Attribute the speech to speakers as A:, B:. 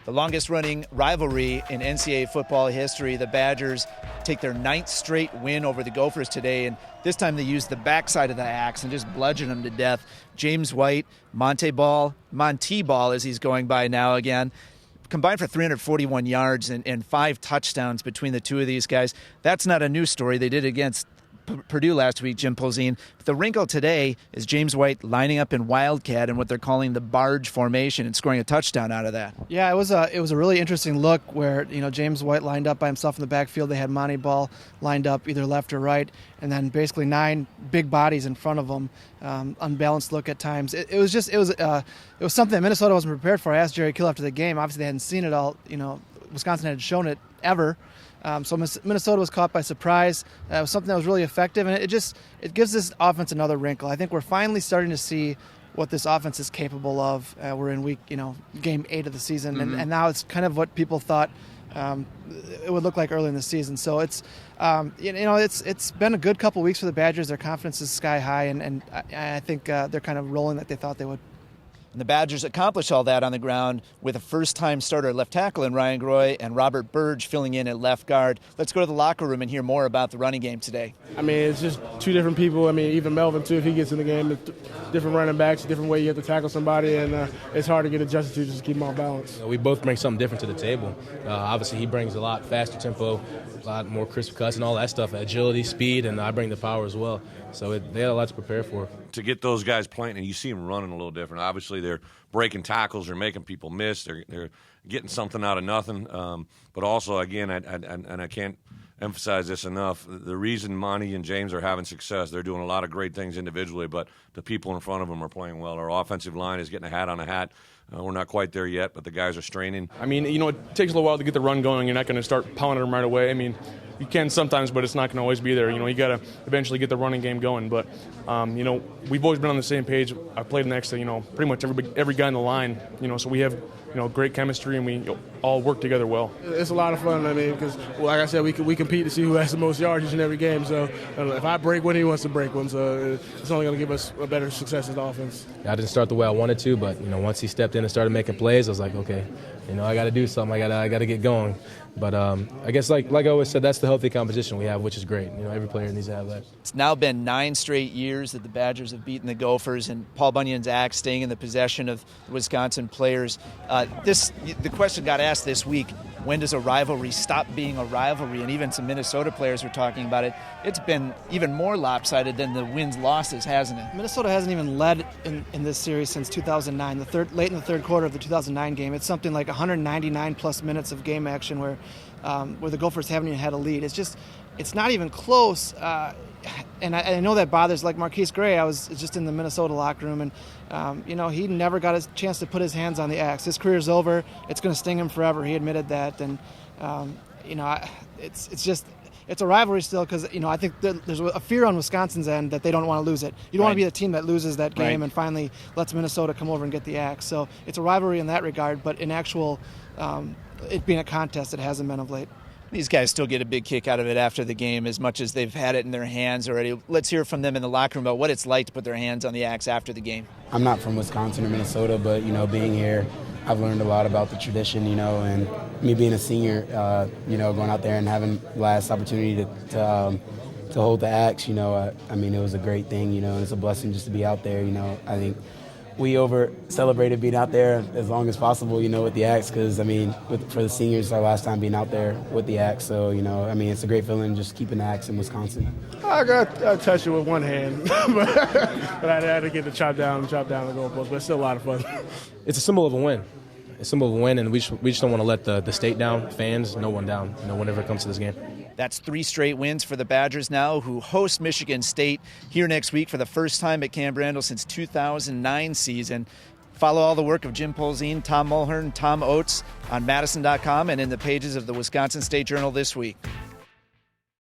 A: The longest-running rivalry in NCAA football history. The Badgers take their 9th straight win over the Gophers today, and this time they used the backside of the axe and just bludgeoned them to death. James White, Monty Ball, as he's going by now again, combined for 341 yards and 5 touchdowns between the two of these guys. That's not a new story. They did it against Purdue last week, Jim Polzin. But the wrinkle today is James White lining up in Wildcat in what they're calling the barge formation and scoring a touchdown out of that.
B: Yeah, it was a really interesting look where James White lined up by himself in the backfield. They had Monty Ball lined up either left or right, and then basically 9 big bodies in front of them. Unbalanced look at times. It was something that Minnesota wasn't prepared for. I asked Jerry Kill after the game. Obviously, they hadn't seen it all. Wisconsin hadn't shown it ever. So Minnesota was caught by surprise. It was something that was really effective, and it gives this offense another wrinkle. I think we're finally starting to see what this offense is capable of. We're in game 8 of the season, and now it's kind of what people thought it would look like early in the season. So it's been a good couple weeks for the Badgers. Their confidence is sky high, and I think they're kind of rolling like they thought they would.
A: And the Badgers accomplished all that on the ground with a first-time starter left tackle in Ryan Groy and Robert Burge filling in at left guard. Let's go to the locker room and hear more about the running game today.
C: It's just 2 different people. Even Melvin, too, if he gets in the game, different running backs, different way you have to tackle somebody, and it's hard to get adjusted to just keep them on balance.
D: We both bring something different to the table. Obviously, he brings a lot faster tempo, a lot more crisp cuts and all that stuff, agility, speed, and I bring the power as well. So they had a lot to prepare for.
E: To get those guys playing, and you see them running a little different. Obviously, they're breaking tackles, they're making people miss, they're getting something out of nothing. But also, again, I can't emphasize this enough, the reason Monty and James are having success, they're doing a lot of great things individually, but the people in front of them are playing well. Our offensive line is getting a hat on a hat. We're not quite there yet, but the guys are straining.
F: It takes a little while to get the run going. You're not going to start pounding them right away. You can sometimes, but it's not going to always be there. You got to eventually get the running game going. But, we've always been on the same page. I played next to, pretty much every guy in the line, so we have, great chemistry and we all work together well.
C: It's a lot of fun, because, like I said, we compete to see who has the most yards each and every game. So if I break one, he wants to break one. So it's only going to give us a better success as offense.
D: I didn't start the way I wanted to, but, once he stepped in and started making plays, I was like, okay, I got to do something. I got to get going. But I guess like I always said, that's the healthy competition we have, which is great. Every player needs to have that.
A: It's now been 9 straight years that the Badgers have beaten the Gophers, and Paul Bunyan's axe staying in the possession of Wisconsin players. The question got asked this week, when does a rivalry stop being a rivalry? And even some Minnesota players were talking about it. It's been even more lopsided than the wins-losses, hasn't it?
B: Minnesota hasn't even led in this series since 2009, late in the third quarter of the 2009 game. It's something like 199-plus minutes of game action where the Gophers haven't even had a lead. It's not even close. And I know that bothers, like Marquise Gray. I was just in the Minnesota locker room, and he never got a chance to put his hands on the axe. His career's over. It's going to sting him forever. He admitted that, and it's a rivalry still because I think there's a fear on Wisconsin's end that they don't want to lose it. You don't want to be the team that loses that game and finally lets Minnesota come over and get the axe. So it's a rivalry in that regard, but in actual it being a contest, it hasn't been of late.
A: These guys still get a big kick out of it after the game as much as they've had it in their hands already. Let's hear from them in the locker room about what it's like to put their hands on the axe after the game.
G: I'm not from Wisconsin or Minnesota, but, being here, I've learned a lot about the tradition, and me being a senior, going out there and having the last opportunity to hold the axe, it was a great thing, and it's a blessing just to be out there, I think we celebrated being out there as long as possible, with the axe, because, for the seniors, our last time being out there with the axe. So, it's a great feeling just keeping the axe in Wisconsin.
C: I touched it with one hand, but I had to get the chop down the goalpost, but it's still a lot of fun.
D: It's a symbol of a win. It's a symbol of a win, and we just don't want to let the state down, fans, no one down, whenever it comes to this game.
A: That's 3 straight wins for the Badgers now, who host Michigan State here next week for the first time at Camp Randall since 2009 season. Follow all the work of Jim Polzin, Tom Mulhern, Tom Oates on madison.com and in the pages of the Wisconsin State Journal this week.